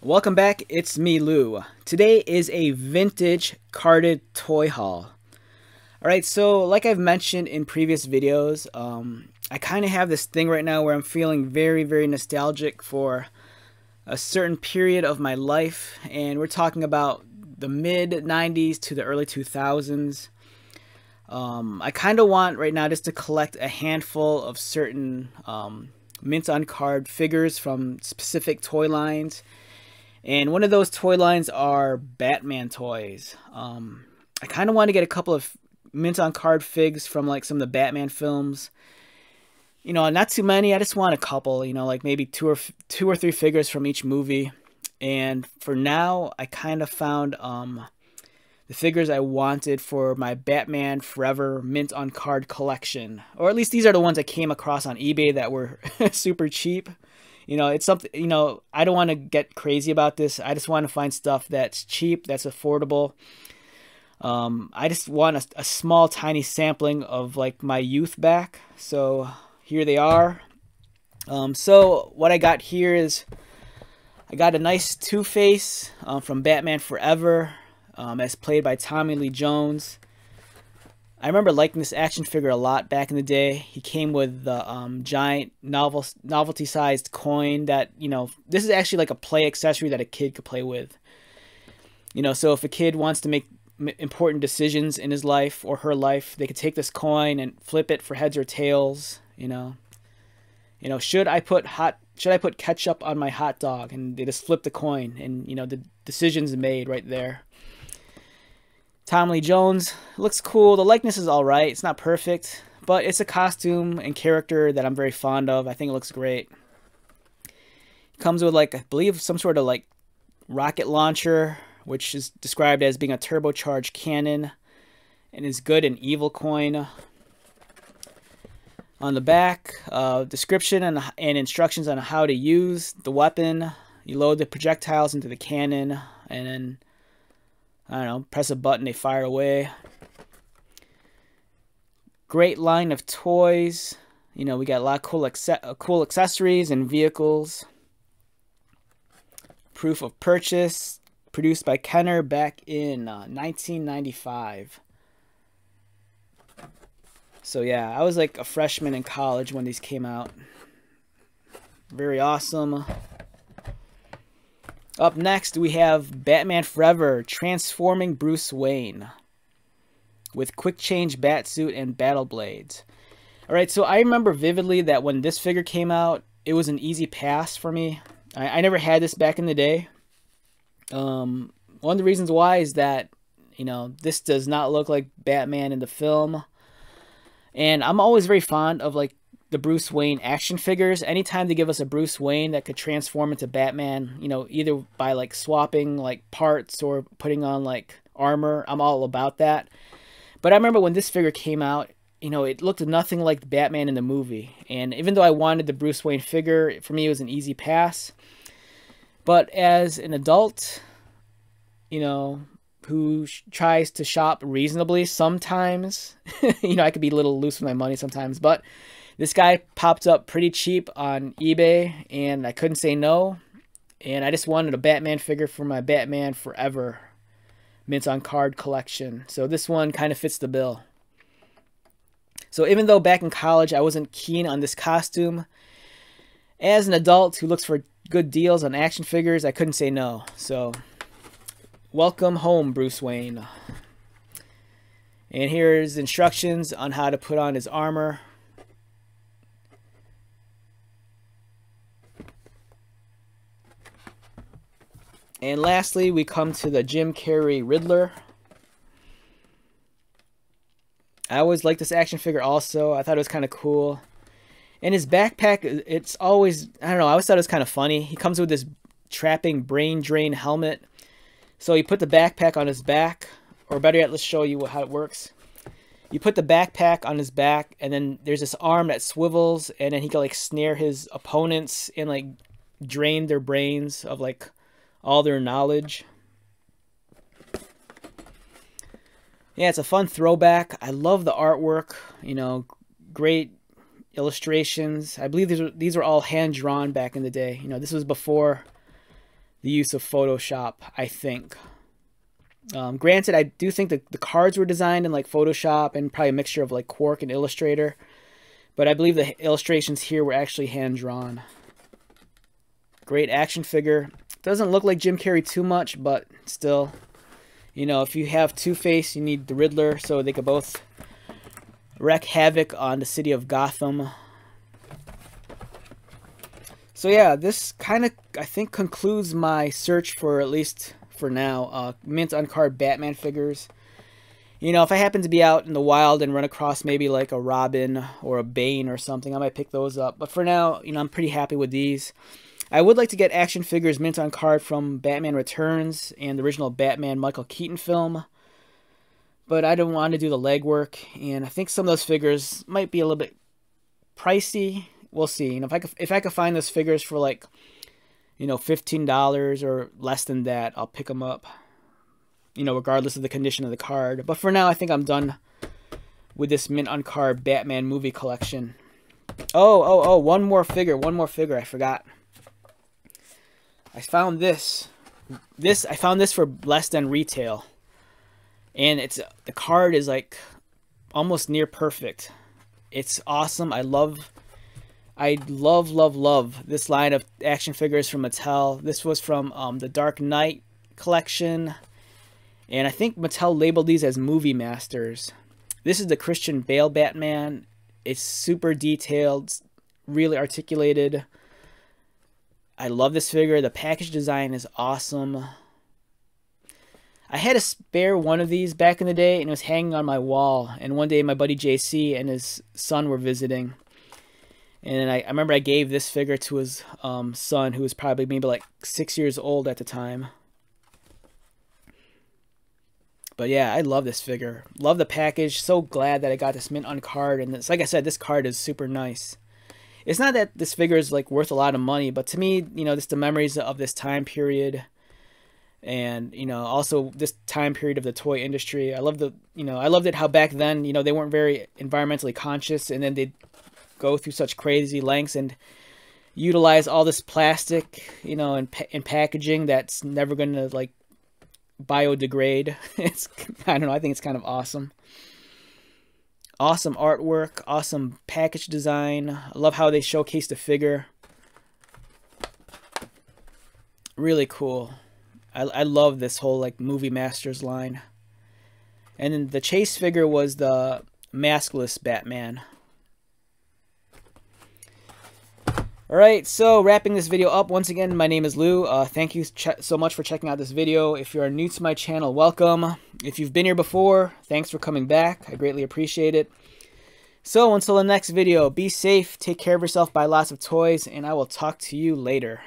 Welcome back, it's me, Lou. Today is a vintage carded toy haul. Alright, so like I've mentioned in previous videos, I kind of have this thing right now where I'm feeling very nostalgic for a certain period of my life, and we're talking about the mid-90s to the early 2000s. I kind of want right now just to collect a handful of certain mint on card figures from specific toy lines. And one of those toy lines are Batman toys. I kind of want to get a couple of mint on card figs from like some of the Batman films. You know, not too many. I just want a couple. You know, like maybe two or three figures from each movie. And for now, I kind of found the figures I wanted for my Batman Forever mint on card collection. Or at least these are the ones I came across on eBay that were super cheap. You know, it's something, you know, I don't want to get crazy about this. I just want to find stuff that's cheap, that's affordable. I just want a small, tiny sampling of like my youth back. So here they are. So what I got here is I got a nice Two-Face from Batman Forever, as played by Tommy Lee Jones. I remember liking this action figure a lot back in the day. He came with the giant novelty-sized coin that, you know, this is actually like a play accessory that a kid could play with. You know, so if a kid wants to make important decisions in his life or her life, they could take this coin and flip it for heads or tails, you know. You know, should I put ketchup on my hot dog? And they just flip the coin and, you know, the decision's made right there. Tom Lee Jones looks cool. The likeness is alright. It's not perfect, but it's a costume and character that I'm very fond of. I think it looks great. It comes with, like, I believe some sort of like rocket launcher, which is described as being a turbocharged cannon, and is good and evil coin. On the back, description and instructions on how to use the weapon. You load the projectiles into the cannon, and then I don't know, press a button, they fire away. Great line of toys. You know, we got a lot of cool accessories and vehicles. Proof of purchase, produced by Kenner back in 1995. So yeah, I was like a freshman in college when these came out. Very awesome. Up next, we have Batman Forever Transforming Bruce Wayne with quick change batsuit and battle blades. Alright, so I remember vividly that when this figure came out, it was an easy pass for me. I never had this back in the day. One of the reasons why is that, you know, this does not look like Batman in the film. And I'm always very fond of like the Bruce Wayne action figures. Anytime they give us a Bruce Wayne that could transform into Batman, you know, either by like swapping like parts or putting on like armor, I'm all about that. But I remember when this figure came out, you know, it looked nothing like Batman in the movie. And even though I wanted the Bruce Wayne figure, for me it was an easy pass. But as an adult, you know, who tries to shop reasonably sometimes, you know, I could be a little loose with my money sometimes, but this guy popped up pretty cheap on eBay, and I couldn't say no. And I just wanted a Batman figure for my Batman Forever mint on card collection. So this one kind of fits the bill. So even though back in college I wasn't keen on this costume, as an adult who looks for good deals on action figures, I couldn't say no. So welcome home, Bruce Wayne. And here's instructions on how to put on his armor. And lastly, we come to the Jim Carrey Riddler. I always liked this action figure also. I thought it was kind of cool. And his backpack, it's always, I don't know, I always thought it was kind of funny. He comes with this trapping brain drain helmet. So you put the backpack on his back, or better yet, let's show you how it works. You put the backpack on his back, and then there's this arm that swivels, and then he can like snare his opponents and like drain their brains of like all their knowledge. Yeah, it's a fun throwback. I love the artwork. You know, great illustrations. I believe these were all hand drawn back in the day. You know, this was before the use of Photoshop, I think. Granted, I do think that the cards were designed in like Photoshop and probably a mixture of like Quark and Illustrator. But I believe the illustrations here were actually hand-drawn. Great action figure. Doesn't look like Jim Carrey too much, but still. You know, if you have Two-Face, you need the Riddler, so they could both wreak havoc on the city of Gotham. So yeah, this kind of, I think, concludes my search for, at least for now, mint on card Batman figures. You know, if I happen to be out in the wild and run across maybe like a Robin or a Bane or something, I might pick those up. But for now, you know, I'm pretty happy with these. I would like to get action figures mint on card from Batman Returns and the original Batman Michael Keaton film. But I don't want to do the legwork, and I think some of those figures might be a little bit pricey. We'll see. You know, if I could find those figures for like, you know, $15 or less than that, I'll pick them up. You know, regardless of the condition of the card. But for now, I think I'm done with this mint on card Batman movie collection. Oh, one more figure, I forgot. I found this. I found this for less than retail. And the card is like almost near perfect. It's awesome. I love this line of action figures from Mattel. This was from the Dark Knight collection. And I think Mattel labeled these as Movie Masters. This is the Christian Bale Batman. It's super detailed, really articulated. I love this figure. The package design is awesome. I had a spare one of these back in the day, and it was hanging on my wall. And one day my buddy JC and his son were visiting. And I remember I gave this figure to his son, who was probably maybe like 6 years old at the time. But yeah, I love this figure. Love the package. So glad that I got this mint on card. And it's, like I said, this card is super nice. It's not that this figure is like worth a lot of money, but to me, you know, just the memories of this time period, and you know, also this time period of the toy industry. I loved it how back then, you know, they weren't very environmentally conscious, and then they'd go through such crazy lengths and utilize all this plastic, you know, and packaging that's never gonna like biodegrade. I don't know, I think it's kind of awesome. Awesome artwork, awesome package design. I love how they showcase the figure. Really cool. I love this whole like Movie Masters line. And then the chase figure was the maskless Batman. Alright, so wrapping this video up, once again, my name is Lou. Thank you so much for checking out this video. If you are new to my channel, welcome. If you've been here before, thanks for coming back. I greatly appreciate it. So until the next video, be safe, take care of yourself, buy lots of toys, and I will talk to you later.